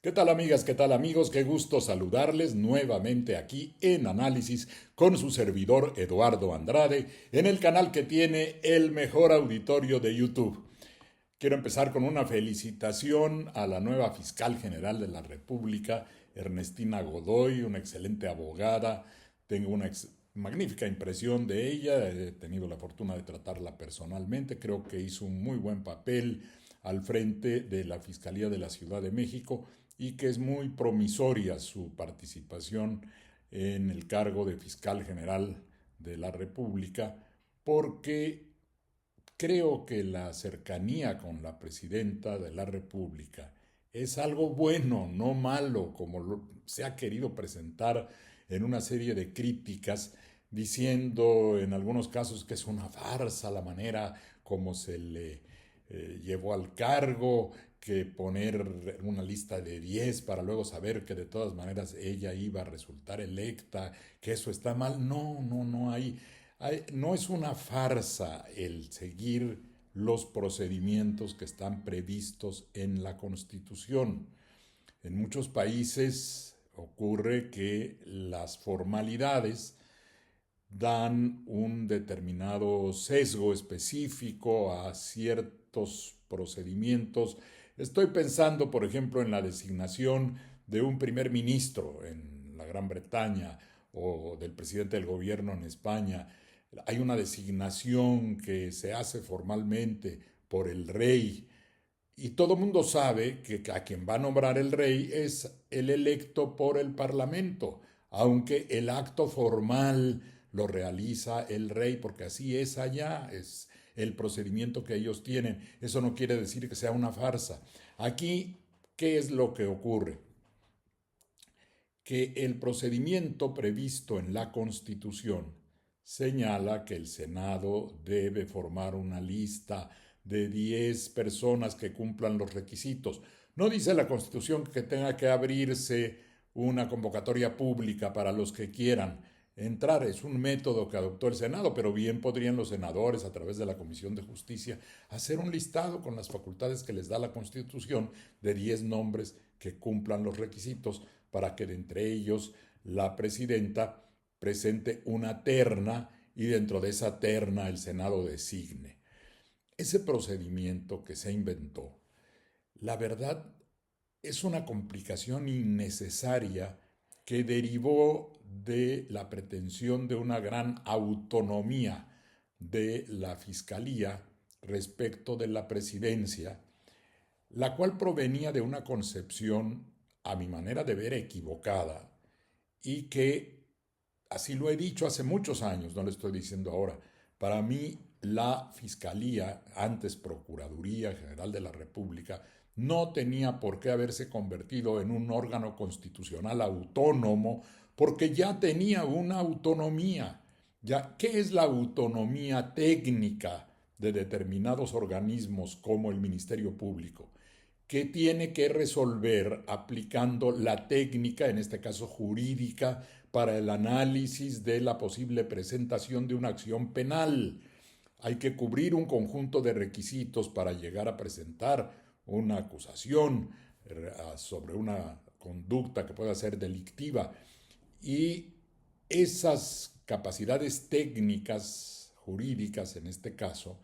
¿Qué tal amigas? ¿Qué tal amigos? Qué gusto saludarles nuevamente aquí en Análisis con su servidor Eduardo Andrade en el canal que tiene el mejor auditorio de YouTube. Quiero empezar con una felicitación a la nueva fiscal general de la República, Ernestina Godoy, una excelente abogada. Tengo una magnífica impresión de ella. He tenido la fortuna de tratarla personalmente. Creo que hizo un muy buen papel al frente de la Fiscalía de la Ciudad de México y que es muy promisoria su participación en el cargo de fiscal general de la República, porque creo que la cercanía con la presidenta de la República es algo bueno, no malo, como se ha querido presentar en una serie de críticas, diciendo en algunos casos que es una farsa la manera como se le llevó al cargo, que poner una lista de 10 para luego saber que de todas maneras ella iba a resultar electa, que eso está mal. No, no, no no es una farsa el seguir los procedimientos que están previstos en la Constitución. En muchos países ocurre que las formalidades dan un determinado sesgo específico a ciertos procedimientos. Estoy pensando, por ejemplo, en la designación de un primer ministro en la Gran Bretaña o del presidente del gobierno en España. Hay una designación que se hace formalmente por el rey y todo el mundo sabe que a quien va a nombrar el rey es el electo por el parlamento, aunque el acto formal lo realiza el rey, porque así es allá, es el procedimiento que ellos tienen. Eso no quiere decir que sea una farsa. Aquí, ¿qué es lo que ocurre? Que el procedimiento previsto en la Constitución señala que el Senado debe formar una lista de 10 personas que cumplan los requisitos. No dice la Constitución que tenga que abrirse una convocatoria pública para los que quieran entrar. Es un método que adoptó el Senado, pero bien podrían los senadores, a través de la Comisión de Justicia, hacer un listado con las facultades que les da la Constitución de 10 nombres que cumplan los requisitos para que de entre ellos la presidenta presente una terna y dentro de esa terna el Senado designe. Ese procedimiento que se inventó, la verdad, es una complicación innecesaria que derivó de la pretensión de una gran autonomía de la Fiscalía respecto de la presidencia, la cual provenía de una concepción, a mi manera de ver, equivocada, y que, así lo he dicho hace muchos años, no lo estoy diciendo ahora, para mí la Fiscalía, antes Procuraduría General de la República, no tenía por qué haberse convertido en un órgano constitucional autónomo, porque ya tenía una autonomía. Ya, ¿qué es la autonomía técnica de determinados organismos como el Ministerio Público? Que tiene que resolver aplicando la técnica, en este caso jurídica, para el análisis de la posible presentación de una acción penal. Hay que cubrir un conjunto de requisitos para llegar a presentar una acusación sobre una conducta que pueda ser delictiva. Y esas capacidades técnicas, jurídicas en este caso,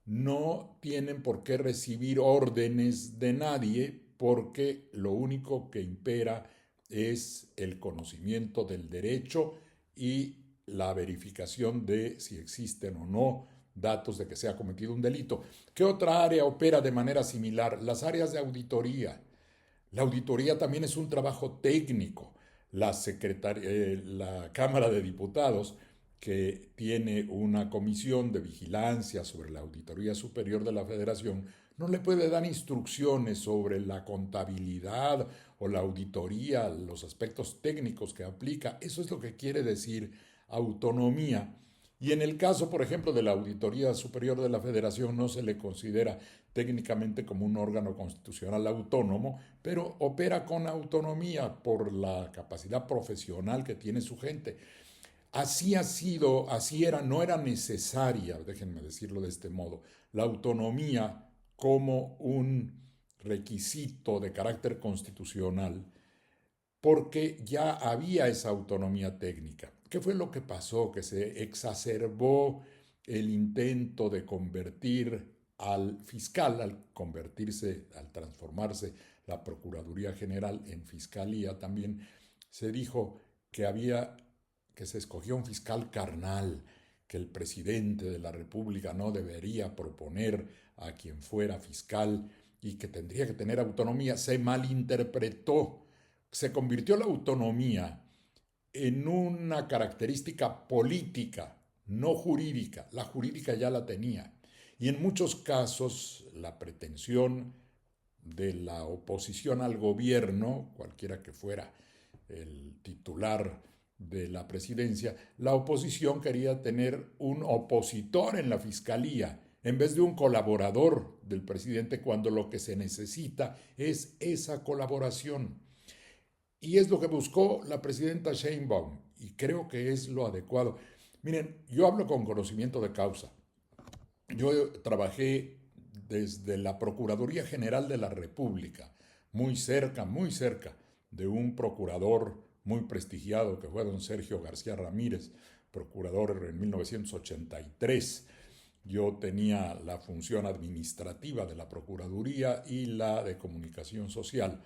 no tienen por qué recibir órdenes de nadie, porque lo único que impera es el conocimiento del derecho y la verificación de si existen o no datos de que se ha cometido un delito. ¿Qué otra área opera de manera similar? Las áreas de auditoría. La auditoría también es un trabajo técnico. La Cámara de Diputados, que tiene una comisión de vigilancia sobre la Auditoría Superior de la Federación, no le puede dar instrucciones sobre la contabilidad o la auditoría, los aspectos técnicos que aplica. Eso es lo que quiere decir autonomía. Y en el caso, por ejemplo, de la Auditoría Superior de la Federación, no se le considera técnicamente como un órgano constitucional autónomo, pero opera con autonomía por la capacidad profesional que tiene su gente. Así ha sido, así era, no era necesaria, déjenme decirlo de este modo, la autonomía como un requisito de carácter constitucional porque ya había esa autonomía técnica. ¿Qué fue lo que pasó? Que se exacerbó el intento de convertir al fiscal, al transformarse la Procuraduría General en Fiscalía también, se dijo que se escogió un fiscal carnal, que el presidente de la República no debería proponer a quien fuera fiscal y que tendría que tener autonomía. Se malinterpretó, se convirtió la autonomía en una característica política, no jurídica. La jurídica ya la tenía. Y en muchos casos la pretensión de la oposición al gobierno, cualquiera que fuera el titular de la presidencia, la oposición quería tener un opositor en la fiscalía en vez de un colaborador del presidente, cuando lo que se necesita es esa colaboración. Y es lo que buscó la presidenta Sheinbaum, y creo que es lo adecuado. Miren, yo hablo con conocimiento de causa. Yo trabajé desde la Procuraduría General de la República, muy cerca de un procurador muy prestigiado que fue don Sergio García Ramírez, procurador en 1983. Yo tenía la función administrativa de la Procuraduría y la de comunicación social.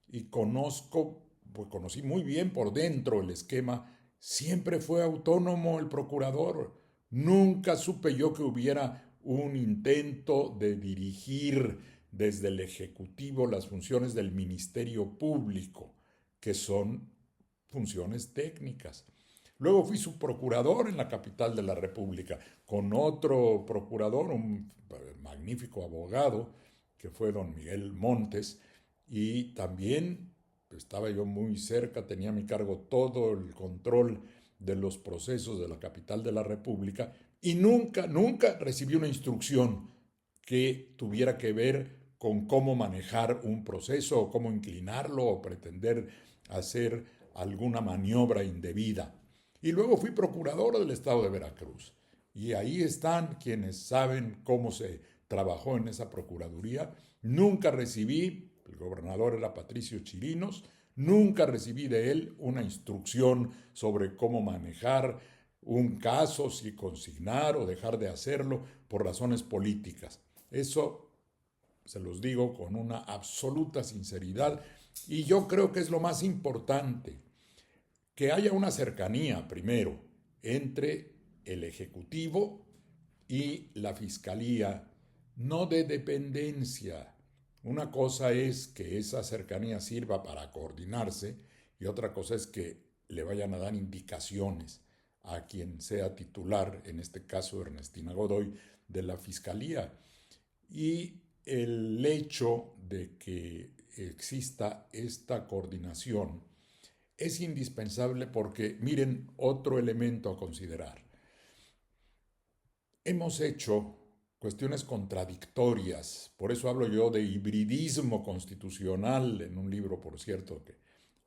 Y conocí muy bien por dentro el esquema. Siempre fue autónomo el procurador. Nunca supe yo que hubiera un intento de dirigir desde el Ejecutivo las funciones del Ministerio Público, que son funciones técnicas. Luego fui subprocurador en la capital de la República, con otro procurador, un magnífico abogado, que fue don Miguel Montes, y también estaba yo muy cerca, tenía a mi cargo todo el control de los procesos de la capital de la República, y nunca recibí una instrucción que tuviera que ver con cómo manejar un proceso o cómo inclinarlo o pretender hacer alguna maniobra indebida. Y luego fui procurador del estado de Veracruz. Y ahí están quienes saben cómo se trabajó en esa procuraduría. Nunca recibí, el gobernador era Patricio Chirinos, nunca recibí de él una instrucción sobre cómo manejar un caso, si consignar o dejar de hacerlo por razones políticas. Eso se los digo con una absoluta sinceridad, y yo creo que es lo más importante, que haya una cercanía primero entre el Ejecutivo y la Fiscalía, no de dependencia. Una cosa es que esa cercanía sirva para coordinarse y otra cosa es que le vayan a dar indicaciones a quien sea titular, en este caso Ernestina Godoy, de la Fiscalía. Y el hecho de que exista esta coordinación es indispensable porque, miren, otro elemento a considerar. Hemos hecho cuestiones contradictorias, por eso hablo yo de hibridismo constitucional, en un libro, por cierto, que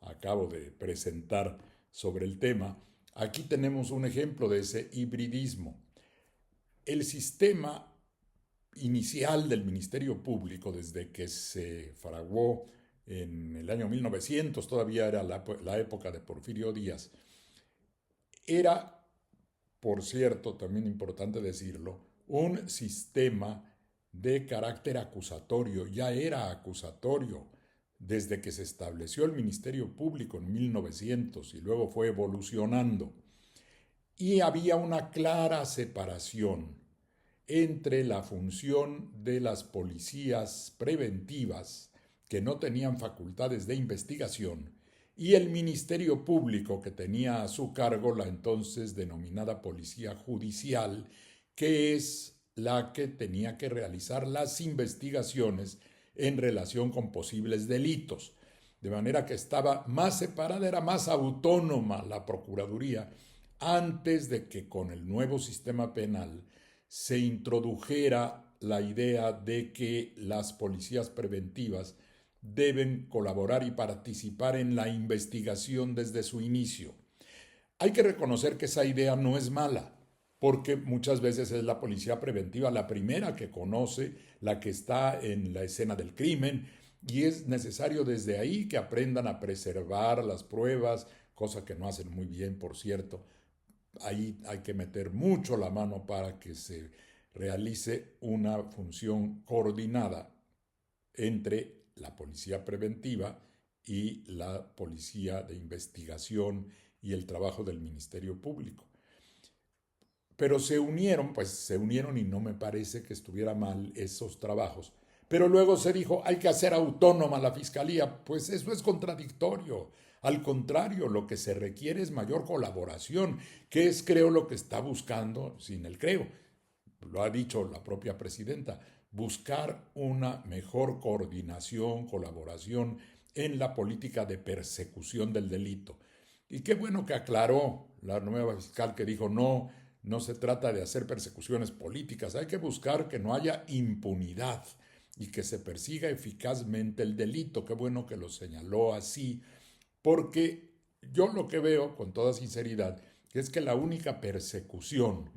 acabo de presentar sobre el tema. Aquí tenemos un ejemplo de ese hibridismo. El sistema inicial del Ministerio Público, desde que se fraguó en el año 1900, todavía era la época de Porfirio Díaz, era, por cierto, también importante decirlo, un sistema de carácter acusatorio, ya era acusatorio desde que se estableció el Ministerio Público en 1900 y luego fue evolucionando. Y había una clara separación entre la función de las policías preventivas, que no tenían facultades de investigación, y el Ministerio Público, que tenía a su cargo la entonces denominada Policía Judicial, que es la que tenía que realizar las investigaciones en relación con posibles delitos. De manera que estaba más separada, era más autónoma la Procuraduría, antes de que con el nuevo sistema penal se introdujera la idea de que las policías preventivas deben colaborar y participar en la investigación desde su inicio. Hay que reconocer que esa idea no es mala, porque muchas veces es la policía preventiva la primera que conoce, la que está en la escena del crimen, y es necesario desde ahí que aprendan a preservar las pruebas, cosa que no hacen muy bien, por cierto. Ahí hay que meter mucho la mano para que se realice una función coordinada entre la policía preventiva y la policía de investigación y el trabajo del Ministerio Público. Pero se unieron y no me parece que estuviera mal esos trabajos. Pero luego se dijo, hay que hacer autónoma la fiscalía. Pues eso es contradictorio. Al contrario, lo que se requiere es mayor colaboración, que es, creo, lo que está buscando, sin el creo, lo ha dicho la propia presidenta, buscar una mejor coordinación, colaboración en la política de persecución del delito. Y qué bueno que aclaró la nueva fiscal que dijo, no, no se trata de hacer persecuciones políticas, hay que buscar que no haya impunidad y que se persiga eficazmente el delito. Qué bueno que lo señaló así, porque yo lo que veo, con toda sinceridad, es que la única persecución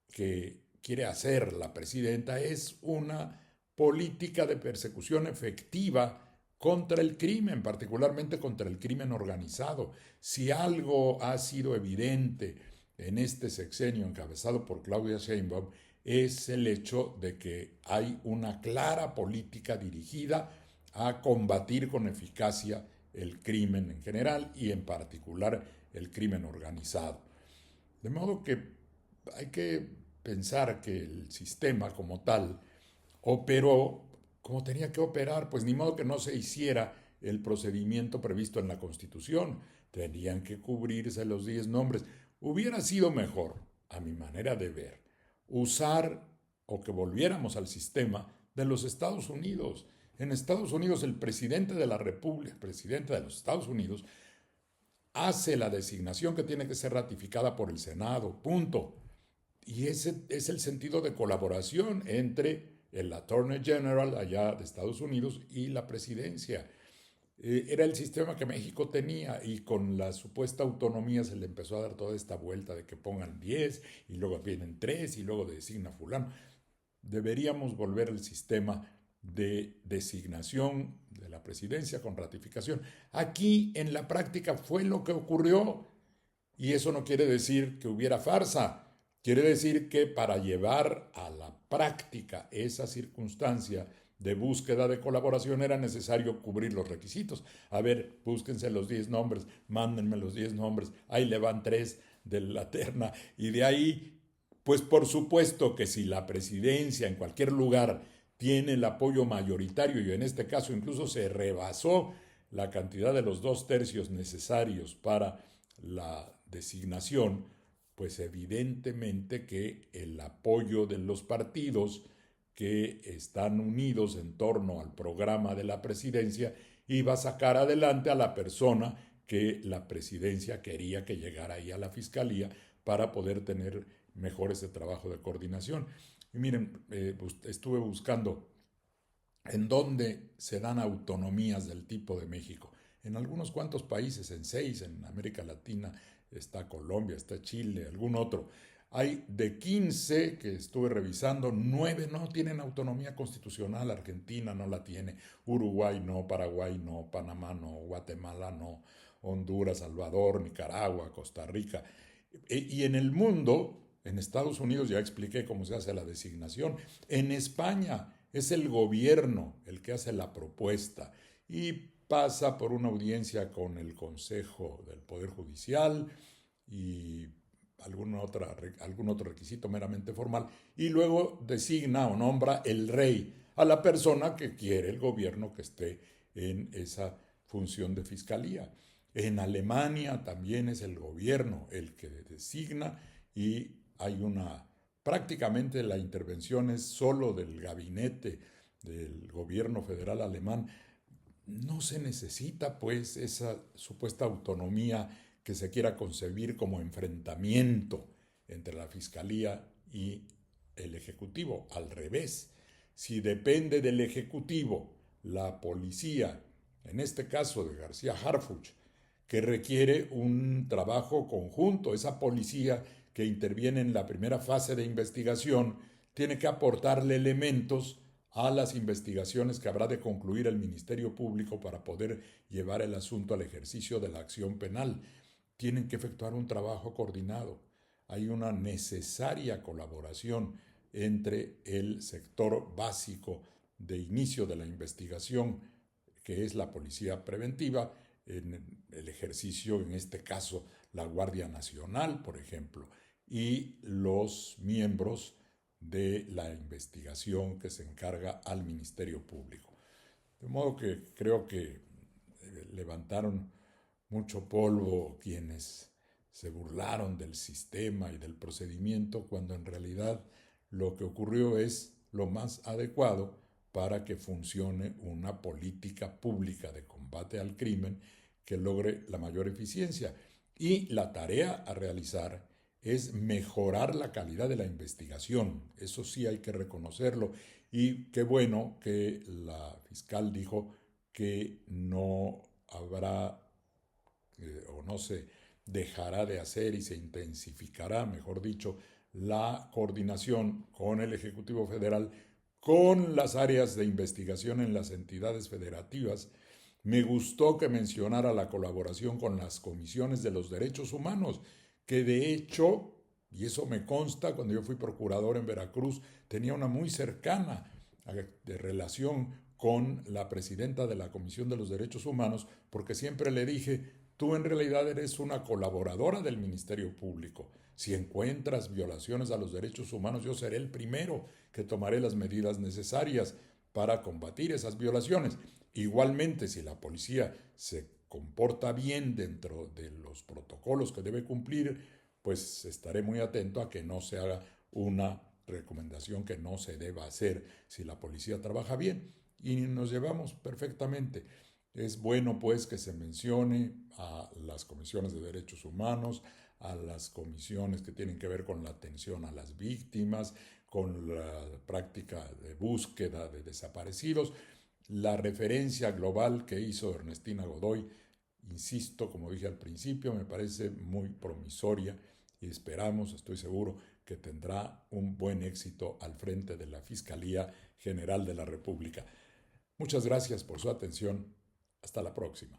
que quiere hacer la presidenta es una política de persecución efectiva contra el crimen, particularmente contra el crimen organizado. Si algo ha sido evidente en este sexenio encabezado por Claudia Sheinbaum, es el hecho de que hay una clara política dirigida a combatir con eficacia el crimen en general y en particular el crimen organizado. De modo que hay que pensar que el sistema como tal operó como tenía que operar, pues ni modo que no se hiciera el procedimiento previsto en la Constitución. Tenían que cubrirse los 10 nombres. Hubiera sido mejor, a mi manera de ver, usar o que volviéramos al sistema de los Estados Unidos. En Estados Unidos el presidente de la República, el presidente de los Estados Unidos, hace la designación que tiene que ser ratificada por el Senado, punto. Y ese es el sentido de colaboración entre el Attorney General allá de Estados Unidos y la presidencia. Era el sistema que México tenía y con la supuesta autonomía se le empezó a dar toda esta vuelta de que pongan 10 y luego vienen 3 y luego designa fulano. Deberíamos volver al sistema de designación de la presidencia con ratificación. Aquí en la práctica fue lo que ocurrió y eso no quiere decir que hubiera farsa. Quiere decir que para llevar a la práctica esa circunstancia de búsqueda de colaboración era necesario cubrir los requisitos. A ver, búsquense los 10 nombres, mándenme los 10 nombres, ahí le van 3 de la terna y de ahí, pues por supuesto que si la presidencia en cualquier lugar tiene el apoyo mayoritario y en este caso incluso se rebasó la cantidad de los 2/3 necesarios para la designación, pues evidentemente que el apoyo de los partidos que están unidos en torno al programa de la presidencia iba a sacar adelante a la persona que la presidencia quería que llegara ahí a la fiscalía para poder tener mejor ese trabajo de coordinación. Y miren, estuve buscando en dónde se dan autonomías del tipo de México. En algunos cuantos países, en 6, en América Latina, está Colombia, está Chile, algún otro. Hay de 15 que estuve revisando, 9 no tienen autonomía constitucional, Argentina no la tiene, Uruguay no, Paraguay no, Panamá no, Guatemala no, Honduras, Salvador, Nicaragua, Costa Rica. Y en el mundo, en Estados Unidos ya expliqué cómo se hace la designación, en España es el gobierno el que hace la propuesta y pasa por una audiencia con el Consejo del Poder Judicial y algún otro requisito meramente formal, y luego designa o nombra el rey a la persona que quiere el gobierno que esté en esa función de fiscalía. En Alemania también es el gobierno el que designa y hay prácticamente la intervención es solo del gabinete del gobierno federal alemán. No se necesita pues esa supuesta autonomía que se quiera concebir como enfrentamiento entre la Fiscalía y el Ejecutivo. Al revés, si depende del Ejecutivo, la policía, en este caso de García Harfuch, que requiere un trabajo conjunto, esa policía que interviene en la primera fase de investigación tiene que aportarle elementos a las investigaciones que habrá de concluir el Ministerio Público para poder llevar el asunto al ejercicio de la acción penal. Tienen que efectuar un trabajo coordinado. Hay una necesaria colaboración entre el sector básico de inicio de la investigación, que es la policía preventiva, en el ejercicio, en este caso, la Guardia Nacional, por ejemplo, y los miembros de la investigación que se encarga al Ministerio Público. De modo que creo que levantaron mucho polvo quienes se burlaron del sistema y del procedimiento, cuando en realidad lo que ocurrió es lo más adecuado para que funcione una política pública de combate al crimen que logre la mayor eficiencia. Y la tarea a realizar es mejorar la calidad de la investigación. Eso sí hay que reconocerlo. Y qué bueno que la fiscal dijo que no habrá o no se dejará de hacer y se intensificará, mejor dicho, la coordinación con el Ejecutivo Federal, con las áreas de investigación en las entidades federativas. Me gustó que mencionara la colaboración con las comisiones de los derechos humanos, que de hecho, y eso me consta, cuando yo fui procurador en Veracruz, tenía una muy cercana de relación con la presidenta de la Comisión de los Derechos Humanos, porque siempre le dije, tú en realidad eres una colaboradora del Ministerio Público. Si encuentras violaciones a los derechos humanos, yo seré el primero que tomaré las medidas necesarias para combatir esas violaciones. Igualmente, si la policía se comporta bien dentro de los protocolos que debe cumplir, pues estaré muy atento a que no se haga una recomendación que no se deba hacer si la policía trabaja bien. Y nos llevamos perfectamente. Es bueno pues que se mencione a las comisiones de derechos humanos, a las comisiones que tienen que ver con la atención a las víctimas, con la práctica de búsqueda de desaparecidos. La referencia global que hizo Ernestina Godoy, insisto, como dije al principio, me parece muy promisoria y esperamos, estoy seguro, que tendrá un buen éxito al frente de la Fiscalía General de la República. Muchas gracias por su atención. Hasta la próxima.